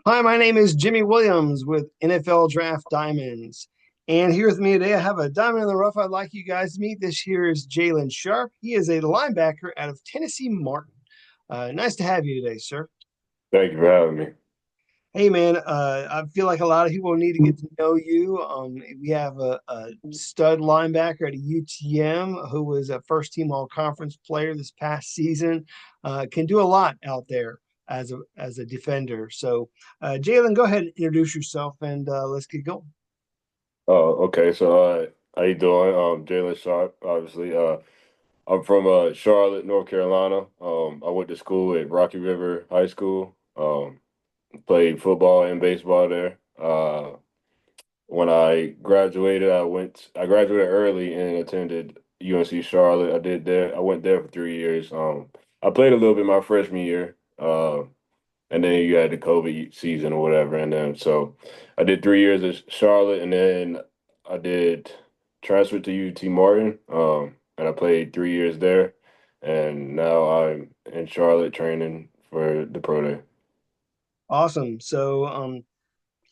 Hi, my name is Jimmy Williams with NFL Draft Diamonds. And here with me today, I have a diamond in the rough I'd like you guys to meet. This here is Jaylon Sharpe. He is a linebacker out of Tennessee Martin. Nice to have you today, sir. Thank you for having me. Hey, man, I feel like a lot of people need to get to know you. We have a stud linebacker at a UTM who was a first team all conference player this past season. Can do a lot out there as a defender. So, Jaylon, go ahead and introduce yourself and let's get going. Oh, okay. How you doing? Jaylon Sharpe, obviously. I'm from Charlotte, North Carolina. I went to school at Rocky River High School. Played football and baseball there. When I graduated, I graduated early and attended UNC Charlotte. I went there for 3 years. I played a little bit my freshman year. And then you had the COVID season or whatever. And then so I did 3 years at Charlotte, and then I did transfer to UT Martin, and I played 3 years there. And now I'm in Charlotte training for the pro day. Awesome. So,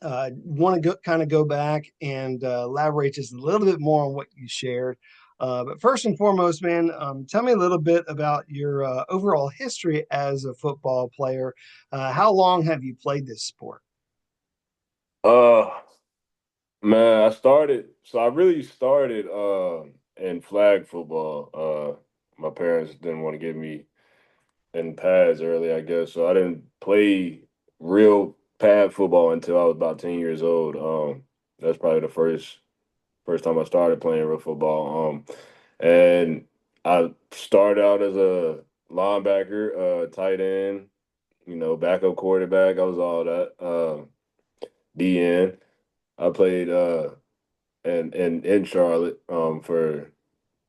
want to kind of go back and elaborate just a little bit more on what you shared. But first and foremost, man, tell me a little bit about your overall history as a football player. How long have you played this sport? Uh, Man, I really started in flag football. My parents didn't want to give me in pads early, I guess. So I didn't play real pad football until I was about 10 years old. That's probably the first time I started playing real football. And I started out as a linebacker, tight end, backup quarterback. I was all that. DN. I played in Charlotte for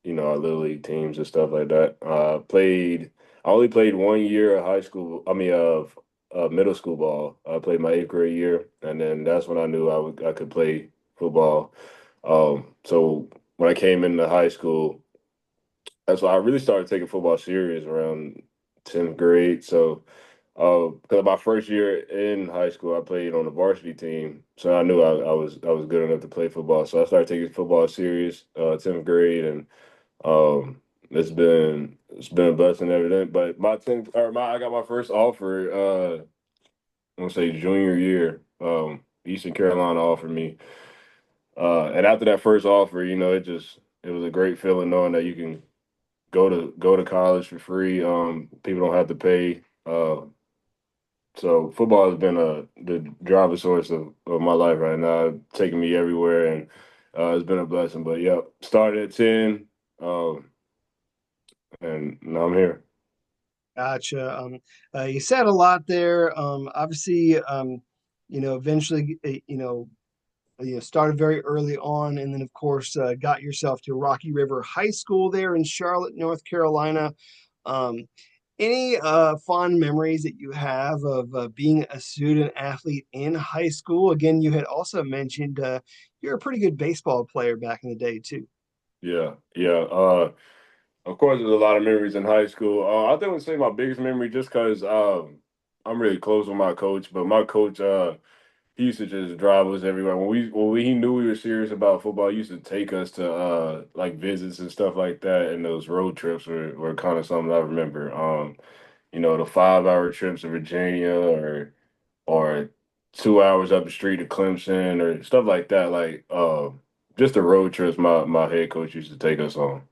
our little league teams and stuff like that. I only played 1 year of high school. I mean, of middle school ball. I played my eighth grade year, and then that's when I knew I could play football. So when I came into high school, that's why I really started taking football serious around 10th grade. So because my first year in high school, I played on the varsity team, so I knew I was good enough to play football. So I started taking football serious, 10th grade, and it's been a blessing ever since. But I got my first offer. I'm gonna say junior year. Eastern Carolina offered me, and after that first offer, it was a great feeling knowing that you can go to college for free. People don't have to pay. So football has been the driving source of my life right now, taking me everywhere, and it's been a blessing. But yeah, started at 10, um, and now I'm here. Gotcha. You said a lot there. Obviously, eventually, started very early on, and then of course got yourself to Rocky River High School there in Charlotte, North Carolina. Um, any fond memories that you have of being a student athlete in high school? Again, you had also mentioned you're a pretty good baseball player back in the day too. Yeah, yeah. Of course, there's a lot of memories in high school. I think I would say my biggest memory, just because I'm really close with my coach, but my coach, he used to just drive us everywhere. He knew we were serious about football, he used to take us to like visits and stuff like that, and those road trips were kind of something I remember. The 5 hour trips to Virginia, or 2 hours up the street to Clemson, or stuff like that. Like just the road trips my head coach used to take us on.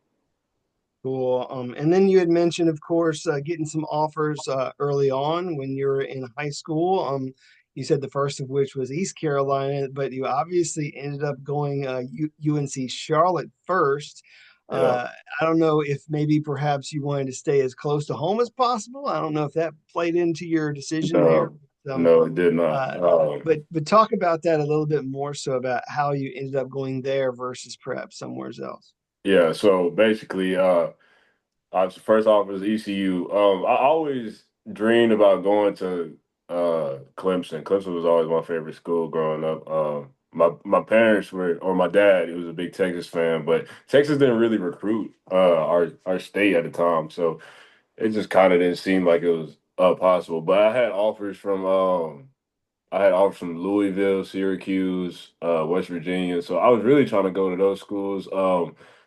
Cool. And then you had mentioned, of course, getting some offers early on when you were in high school. You said the first of which was East Carolina, but you obviously ended up going UNC Charlotte first. Yeah. I don't know if maybe perhaps you wanted to stay as close to home as possible. I don't know if that played into your decision there. No, Um, no, it did not. uh, but talk about that a little bit more so about how you ended up going there versus perhaps somewhere else. Yeah, so basically, I was first off was ECU. I always dreamed about going to Clemson. Clemson was always my favorite school growing up. My parents were, or my dad, he was a big Texas fan, but Texas didn't really recruit our state at the time, so it just kind of didn't seem like it was possible. But I had offers from I had offers from Louisville, Syracuse, West Virginia. So I was really trying to go to those schools.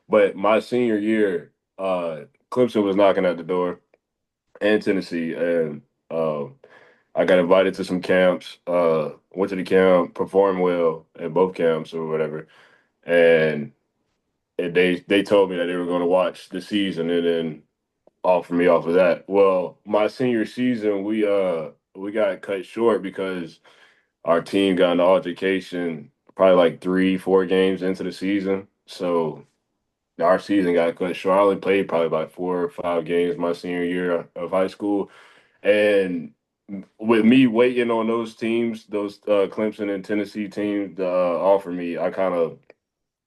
But my senior year, Clemson was knocking at the door, and Tennessee, and I got invited to some camps. Went to the camp, performed well at both camps or whatever, and they told me that they were going to watch the season and then offer me off of that. Well, my senior season, we got cut short because our team got an altercation probably like 3, 4 games into the season. So our season got cut short. I only played probably about 4 or 5 games my senior year of high school. And with me waiting on those teams, those Clemson and Tennessee teams to offer me, I kind of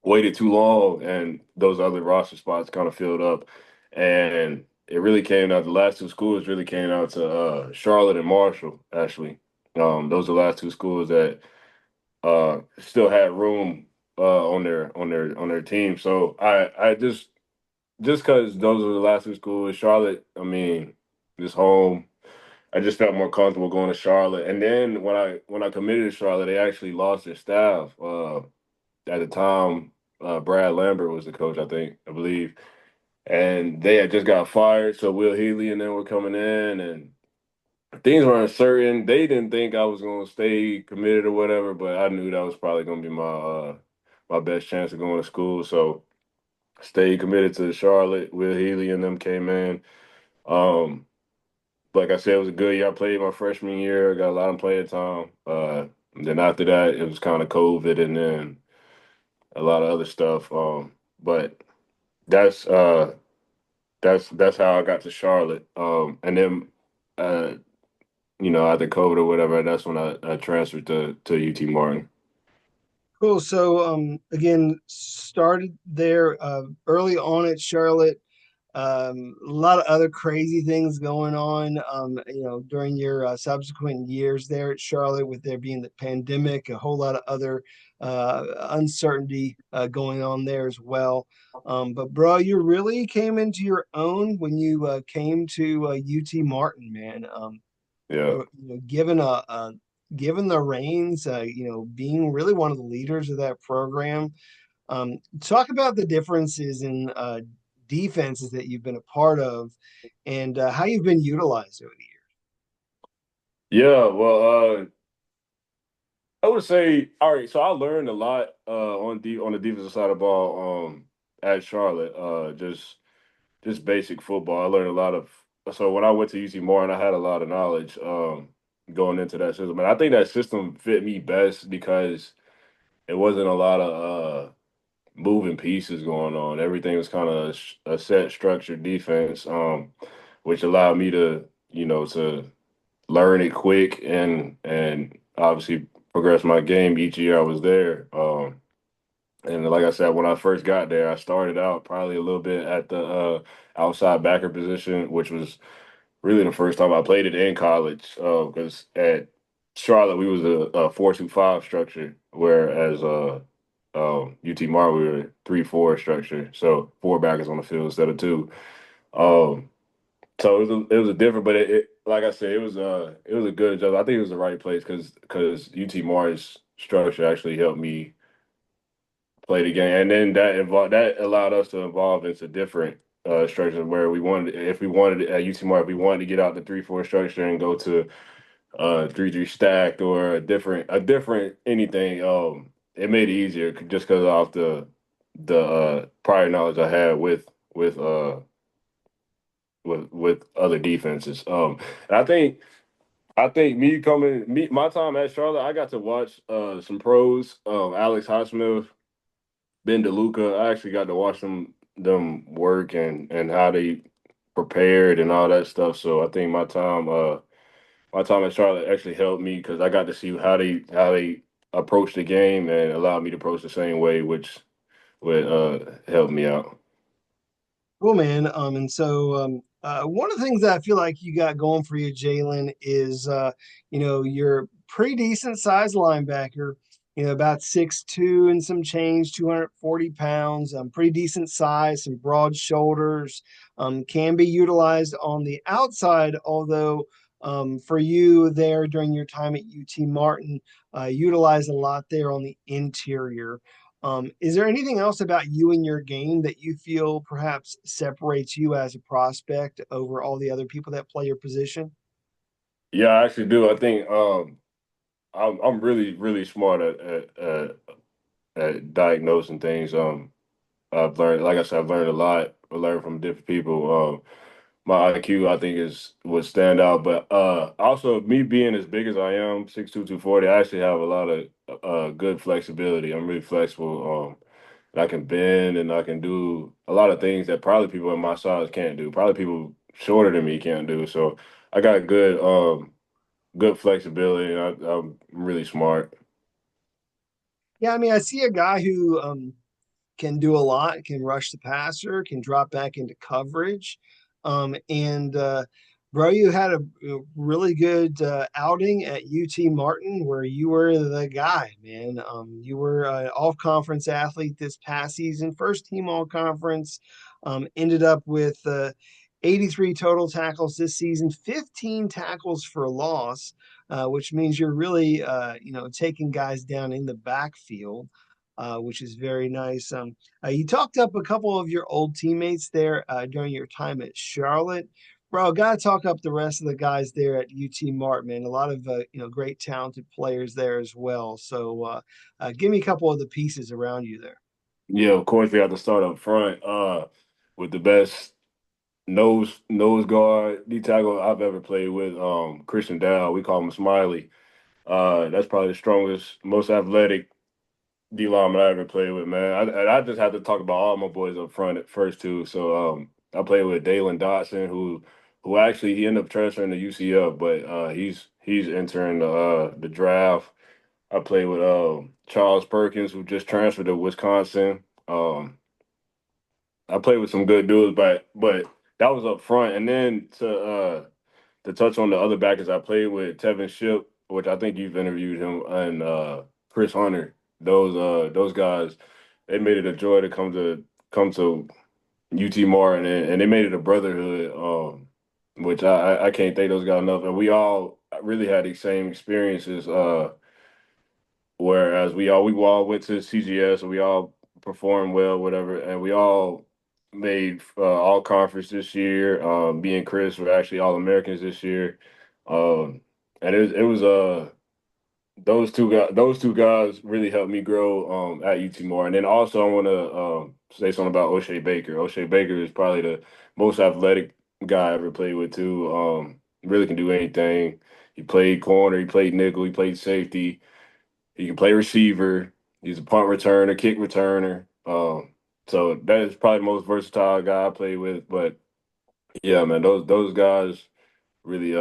waited too long, and those other roster spots kind of filled up. And it really came out. The last two schools really came out to Charlotte and Marshall. Actually, those are the last two schools that still had room on their team. So I just because those are the last two schools, Charlotte. I mean, this home. I just felt more comfortable going to Charlotte. And then when I committed to Charlotte, they actually lost their staff. At the time, Brad Lambert was the coach, I believe, and they had just got fired. So Will Healy and them were coming in, and things were uncertain. They didn't think I was going to stay committed or whatever, but I knew that was probably going to be my best chance of going to school. So stayed committed to Charlotte. Will Healy and them came in. Um, like I said, it was a good year. I played my freshman year, got a lot of playing time. Then after that, it was kind of COVID, and then a lot of other stuff. But that's uh that's how I got to Charlotte. And then uh after COVID or whatever, that's when I transferred to UT Martin. Cool. So, again, started there early on at Charlotte. A lot of other crazy things going on, during your subsequent years there at Charlotte, with there being the pandemic, a whole lot of other uncertainty going on there as well. But bro, you really came into your own when you came to UT Martin, man. Yeah. Given given the reins, being really one of the leaders of that program. Talk about the differences in defenses that you've been a part of, and how you've been utilized over the Yeah, well, I would say, all right, so I learned a lot on the defensive side of the ball at Charlotte. Just basic football. I learned a lot of so when I went to UC Martin, I had a lot of knowledge going into that system. And I think that system fit me best because it wasn't a lot of moving pieces going on. Everything was kind of a set structured defense, which allowed me to learn it quick and obviously progress my game each year I was there. And like I said, when I first got there, I started out probably a little bit at the outside backer position, which was really the first time I played it in college. Because at Charlotte, we was a 4-2-5 structure, whereas UT Martin we were 3-4 structure, so four backers on the field instead of two. Um, so it was a different, but like I said, it was a good job. I think it was the right place because UT Martin's structure actually helped me play the game, and then that allowed us to evolve into different structures where if we wanted at UTMR, if we wanted to get out the 3-4 structure and go to 3-3 stacked or a different anything, it made it easier just because of the prior knowledge I had with other defenses. And I think my time at Charlotte, I got to watch some pros, Alex Highsmith, Ben DeLuca. I actually got to watch them work and how they prepared and all that stuff. So I think my time at Charlotte actually helped me because I got to see how they approach the game and allowed me to approach the same way, which would help me out. Cool, man. And so one of the things that I feel like you got going for you, Jaylon, is you're pretty decent sized linebacker. About 6'2" and some change, 240 pounds. Pretty decent size, some broad shoulders. Can be utilized on the outside, although for you there during your time at UT Martin, utilized a lot there on the interior. Is there anything else about you and your game that you feel perhaps separates you as a prospect over all the other people that play your position? Yeah, I actually do. I think I'm really smart at diagnosing things. I've learned, like I said, I've learned a lot. I learned from different people. My IQ, I think, is would stand out. But also, me being as big as I am, 6'2", 240, I actually have a lot of good flexibility. I'm really flexible. And I can bend and I can do a lot of things that probably people in my size can't do. Probably people shorter than me can't do. So I got good flexibility, and I'm really smart. Yeah, I mean, I see a guy who can do a lot, can rush the passer, can drop back into coverage. And bro, you had a really good outing at UT Martin where you were the guy, man. You were an all-conference athlete this past season, first team all-conference. Ended up with 83 total tackles this season, 15 tackles for a loss, which means you're really, taking guys down in the backfield. Which is very nice. You talked up a couple of your old teammates there during your time at Charlotte. Bro, gotta talk up the rest of the guys there at UT Martin, man. A lot of great talented players there as well. So give me a couple of the pieces around you there. Yeah, of course we have to start up front with the best nose guard D tackle I've ever played with. Christian Dow, we call him Smiley. That's probably the strongest, most athletic D lineman I ever played with, man. I just have to talk about all my boys up front at first too. So I played with Dalen Dotson, who actually he ended up transferring to UCF, but he's entering the draft. I played with Charles Perkins, who just transferred to Wisconsin. I played with some good dudes, but that was up front. And then to touch on the other backers I played with, Tevin Ship, which I think you've interviewed him, and Chris Hunter. Those guys, they made it a joy to come to UT Martin, and they made it a brotherhood, which I can't thank those guys enough. And we all really had the same experiences. Whereas we all went to CGS and we all performed well, whatever, and we all made all conference this year. Me and Chris were actually all Americans this year, and it was those two guys really helped me grow at UT Moore. And then also I want to say something about O'Shea Baker. O'Shea Baker is probably the most athletic guy I ever played with too. Really can do anything. He played corner, he played nickel, he played safety. He can play receiver. He's a punt returner, kick returner. So that is probably the most versatile guy I played with. But yeah, man, those guys really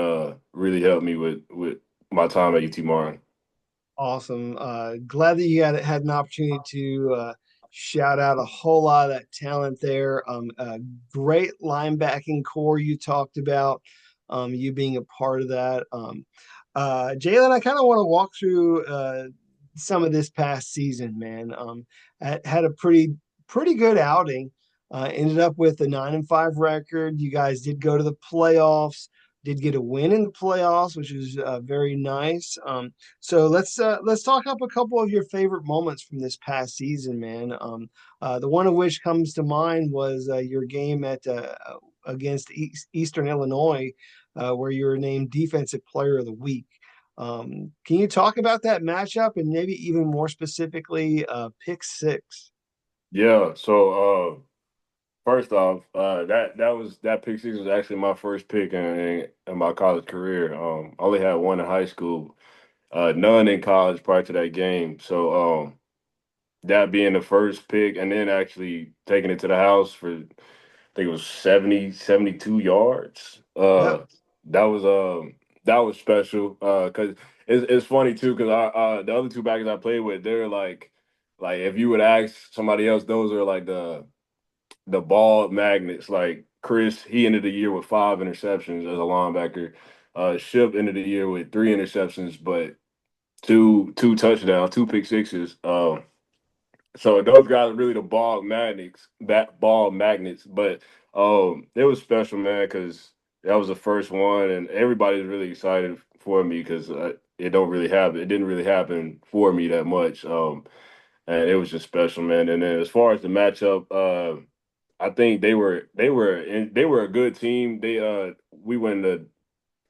helped me with my time at UT Martin. Awesome. Glad that you had an opportunity to shout out a whole lot of that talent there. Great linebacking core you talked about, you being a part of that. Jaylon, I kind of want to walk through some of this past season, man. Had a pretty good outing. Ended up with a 9-5 record. You guys did go to the playoffs. Did get a win in the playoffs, which is very nice. So let's talk up a couple of your favorite moments from this past season, man. The one of which comes to mind was your game at against Eastern Illinois, where you were named Defensive Player of the Week. Can you talk about that matchup and maybe even more specifically, pick six? Yeah. So first off, that pick six was actually my first pick in my college career. I only had one in high school, none in college prior to that game. So that being the first pick and then actually taking it to the house for I think it was 72 yards. Yeah, That was special because it's funny too because the other two backers I played with they're like if you would ask somebody else those are like the ball magnets like Chris he ended the year with 5 interceptions as a linebacker. Ship ended the year with 3 interceptions but two touchdowns, two pick sixes. So those guys are really the ball magnets, but it was special, man, because that was the first one, and everybody's really excited for me because it don't really happen. It didn't really happen for me that much. And it was just special, man. And then as far as the matchup, I think they were a good team. We went to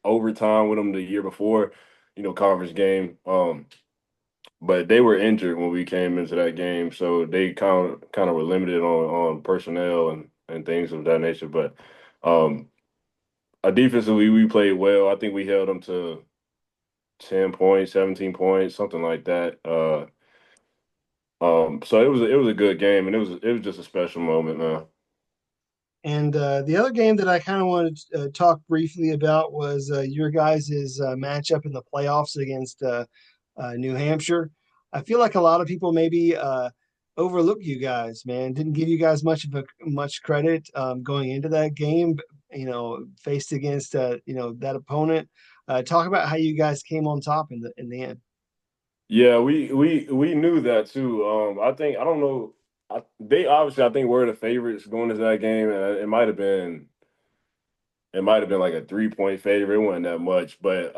overtime with them the year before, conference game. But they were injured when we came into that game, so they kind of were limited on personnel and things of that nature. But um, defensively, we played well. I think we held them to 10 points, 17 points, something like that. So it was a good game, and it was just a special moment, man. And the other game that I kind of wanted to talk briefly about was your guys' matchup in the playoffs against New Hampshire. I feel like a lot of people maybe overlook you guys, man. Didn't give you guys much credit going into that game. Faced against that opponent. Talk about how you guys came on top in the end. Yeah, we knew that too. I don't know. They obviously I think were the favorites going into that game, and it might have been like a 3 point favorite. It wasn't that much, but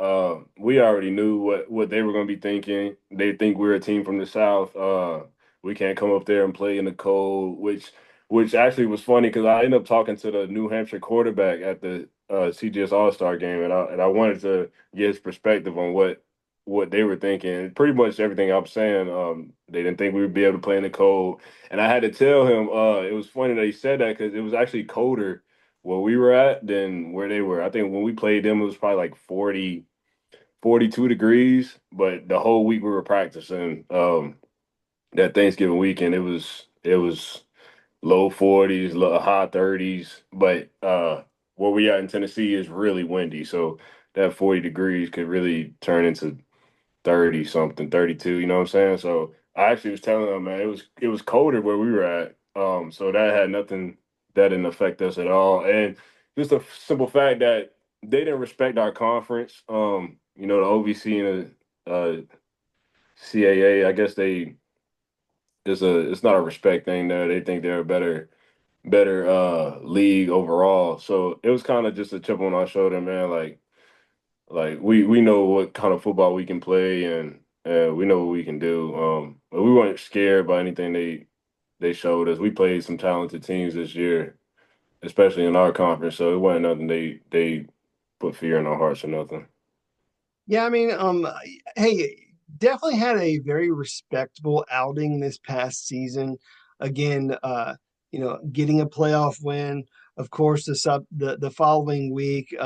we already knew what they were going to be thinking. They think we're a team from the South. We can't come up there and play in the cold, which actually was funny because I ended up talking to the New Hampshire quarterback at the CGS All Star game, and I wanted to get his perspective on what they were thinking. Pretty much everything I'm saying. They didn't think we would be able to play in the cold, and I had to tell him. It was funny that he said that because it was actually colder where we were at than where they were. I think when we played them, it was probably like 40, 42 degrees, but the whole week we were practicing. That Thanksgiving weekend, it was low 40s, low high 30s, but where we at in Tennessee is really windy, so that 40 degrees could really turn into 30 something, 32, you know what I'm saying? So I actually was telling them, man, it was colder where we were at. So that didn't affect us at all. And just a simple fact that they didn't respect our conference. The OVC and the CAA, I guess it's not a respect thing there. They think they're a better league overall. So it was kind of just a chip on our shoulder, man. Like we know what kind of football we can play, and we know what we can do. But we weren't scared by anything they showed us. We played some talented teams this year, especially in our conference. So it wasn't nothing they put fear in our hearts or nothing. Yeah, I mean, hey, definitely had a very respectable outing this past season. Again, getting a playoff win. Of course, the following week,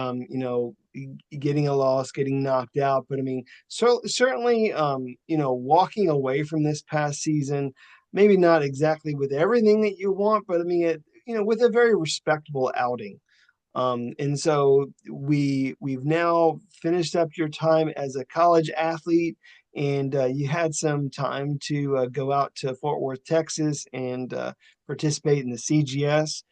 getting a loss, getting knocked out. But I mean, certainly, walking away from this past season, maybe not exactly with everything that you want, but I mean, with a very respectable outing. And so we've now finished up your time as a college athlete, and you had some time to go out to Fort Worth, Texas, and participate in the CGS.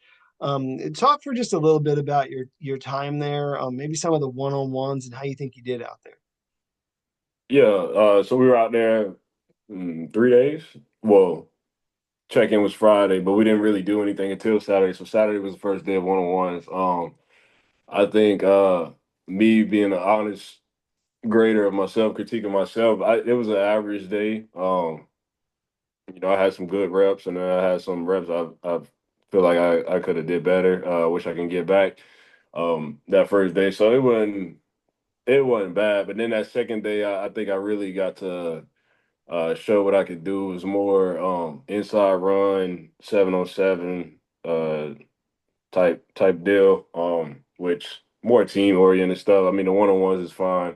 Talk for just a little bit about your time there, maybe some of the one-on-ones and how you think you did out there. Yeah. So we were out there 3 days. Well, check-in was Friday, but we didn't really do anything until Saturday. So Saturday was the first day of one-on-ones. I think me being an honest grader of myself, critiquing myself, it was an average day. I had some good reps, and then I had some reps I feel like I could have did better. Wish I can get back that first day. So it wasn't bad. But then that second day, I think I really got to show what I could do. It was more inside run, 7-on-7 type deal, which more team oriented stuff. I mean, the one-on-ones is fine,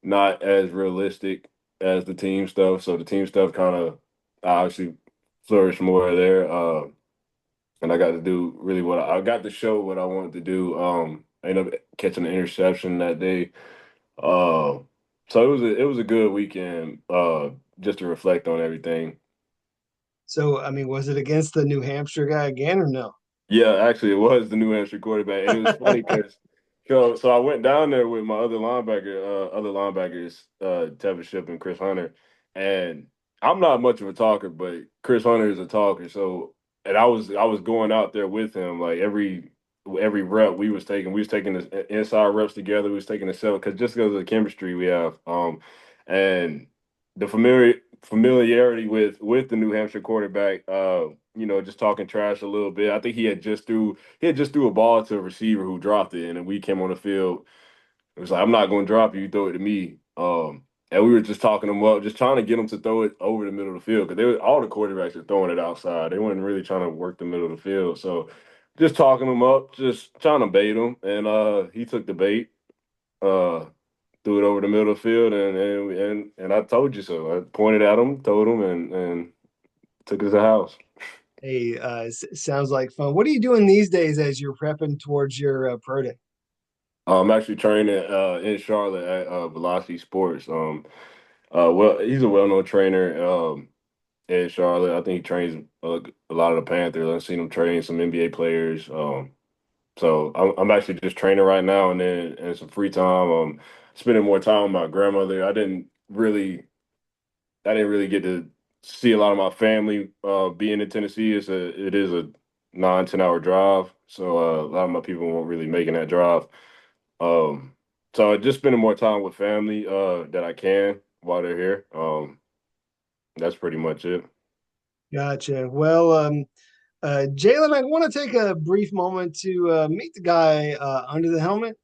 not as realistic as the team stuff. So the team stuff kind of obviously flourished more there. And I got to do really what I got to show what I wanted to do. I ended up catching an interception that day. Uh, so it was a good weekend, just to reflect on everything. So, I mean, was it against the New Hampshire guy again or no? Yeah, actually, it was the New Hampshire quarterback, and it was funny because so I went down there with my other linebackers, Tevin Ship and Chris Hunter, and I'm not much of a talker, but Chris Hunter is a talker. So, and I was going out there with him like every rep we was taking the inside reps together. We was taking the seven because of the chemistry we have, and the familiarity with the New Hampshire quarterback. Just talking trash a little bit. I think he had just threw a ball to a receiver who dropped it, and then we came on the field. It was like, I'm not going to drop you. You throw it to me. And we were just talking them up, just trying to get them to throw it over the middle of the field because all the quarterbacks are throwing it outside. They weren't really trying to work the middle of the field. So just talking them up, just trying to bait him. And he took the bait, uh, threw it over the middle of the field, and I told you so. I pointed at him, told him, and took us to the house. Hey, sounds like fun. What are you doing these days as you're prepping towards your pro day? I'm actually training in Charlotte at Velocity Sports. He's a well-known trainer. In Charlotte. I think he trains a lot of the Panthers. I've seen him train some NBA players. So I'm actually just training right now, and then and some free time. Spending more time with my grandmother. I didn't really get to see a lot of my family. Being in Tennessee, it is a 9-10 hour drive. So a lot of my people won't really making that drive. Um, so just spending more time with family that I can while they're here. That's pretty much it. Gotcha. Well, Jaylon, I want to take a brief moment to meet the guy under the helmet.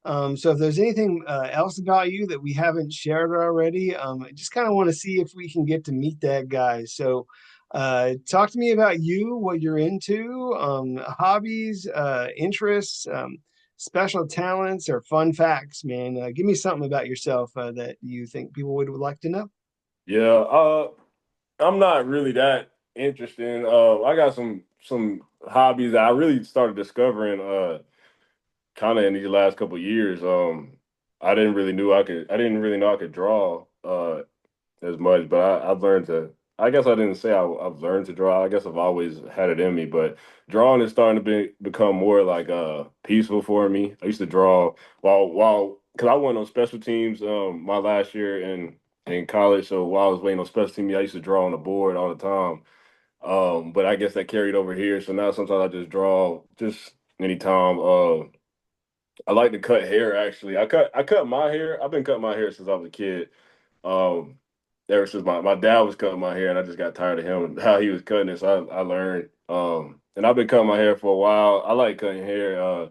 So if there's anything else about you that we haven't shared already, I just kind of want to see if we can get to meet that guy. So talk to me about you, what you're into, hobbies, interests, special talents, or fun facts, man. Give me something about yourself that you think people would like to know. Yeah, I'm not really that interesting. I got some hobbies that I really started discovering kind of in these last couple of years. I didn't really know I could draw as much, but I've learned to. I guess I didn't say I've learned to draw. I guess I've always had it in me, but drawing is starting to become more like peaceful for me. I used to draw while because I went on special teams my last year in college. So while I was waiting on special teams, I used to draw on the board all the time. But I guess that carried over here. So now sometimes I just draw just anytime. I like to cut hair actually. I cut my hair. I've been cutting my hair since I was a kid. Um, ever since my dad was cutting my hair, and I just got tired of him and how he was cutting it. So I learned. And I've been cutting my hair for a while. I like cutting hair.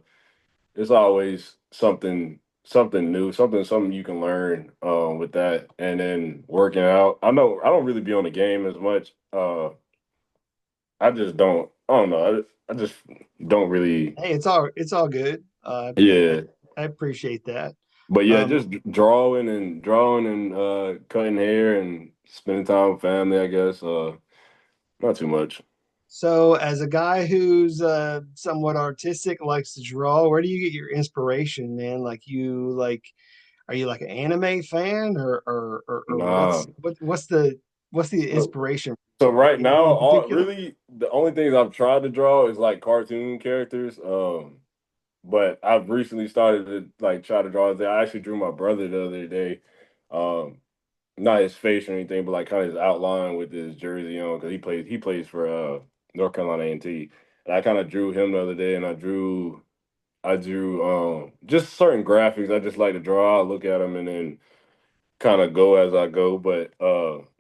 It's always something new, something you can learn with that. And then working out. I know I don't really be on the game as much. I just don't. I don't know. I just don't really. Hey, it's all good. Yeah. I appreciate that. But yeah, Um, just drawing and cutting hair and spending time with family, I guess. Not too much. So, as a guy who's somewhat artistic, likes to draw, where do you get your inspiration, man? Are you like an anime fan, or Nah. what's the So, inspiration? so right now, Anything in all particular? really the only things I've tried to draw is like cartoon characters. But I've recently started to like try to draw. I actually drew my brother the other day. Um, Not his face or anything, but like kind of his outline with his jersey on because he plays for North Carolina A&T. And I kind of drew him the other day, and I drew just certain graphics I just like to draw. I look at them and then kind of go as I go, but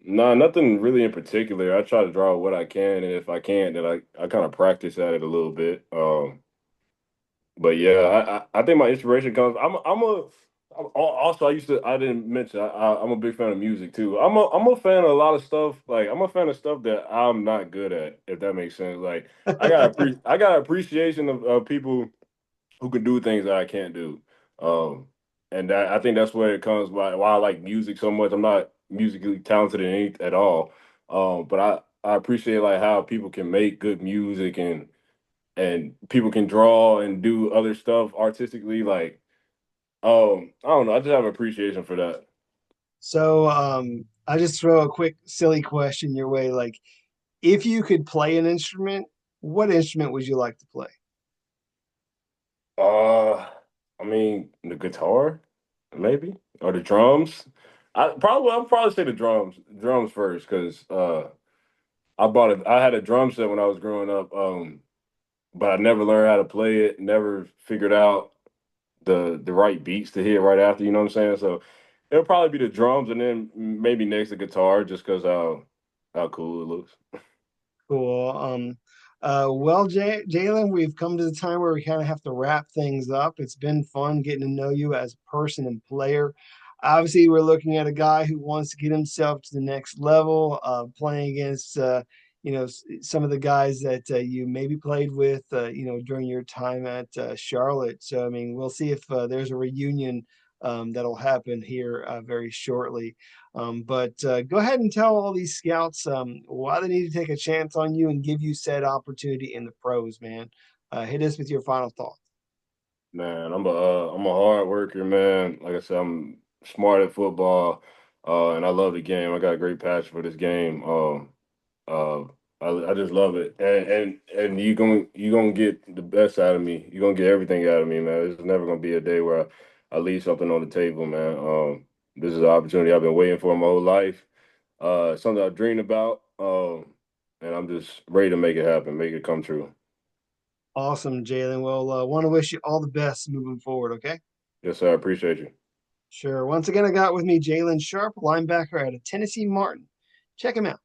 nah, nothing really in particular. I try to draw what I can, and if I can't, then I kind of practice at it a little bit. But yeah, I think my inspiration comes. Also, I didn't mention I'm a big fan of music too. I'm a fan of a lot of stuff. Like I'm a fan of stuff that I'm not good at, if that makes sense. Like I got appreciation of people who can do things that I can't do. And I think that's where it comes by why I like music so much. I'm not musically talented in any at all. But I appreciate like how people can make good music and people can draw and do other stuff artistically. Like, I don't know. I just have appreciation for that. So, I just throw a quick silly question your way. Like, if you could play an instrument, what instrument would you like to play? Uh, I mean, the guitar, maybe, or the drums. I'll probably say the drums first, because I had a drum set when I was growing up. but I never learned how to play it. Never figured out the right beats to hit right after. You know what I'm saying? So it'll probably be the drums, and then maybe next the guitar, just because how cool it looks. Cool. Well, Jaylon, we've come to the time where we kind of have to wrap things up. It's been fun getting to know you as a person and player. Obviously, we're looking at a guy who wants to get himself to the next level, playing against, some of the guys that you maybe played with, during your time at Charlotte. So, I mean, we'll see if there's a reunion that'll happen here very shortly. But go ahead and tell all these scouts why they need to take a chance on you and give you said opportunity in the pros, man. Hit us with your final thoughts. Man, I'm a hard worker, man. Like I said, I'm smart at football, and I love the game. I got a great passion for this game. Uh, I just love it, and you gonna get the best out of me. You're gonna get everything out of me, man. There's never gonna be a day where I leave something on the table, man. This is an opportunity I've been waiting for my whole life. Something I dreamed about, and I'm just ready to make it happen, make it come true. Awesome, Jalen. Well, want to wish you all the best moving forward, okay? Yes, sir. I appreciate you. Sure. Once again, I got with me Jaylon Sharpe, linebacker out of Tennessee Martin. Check him out.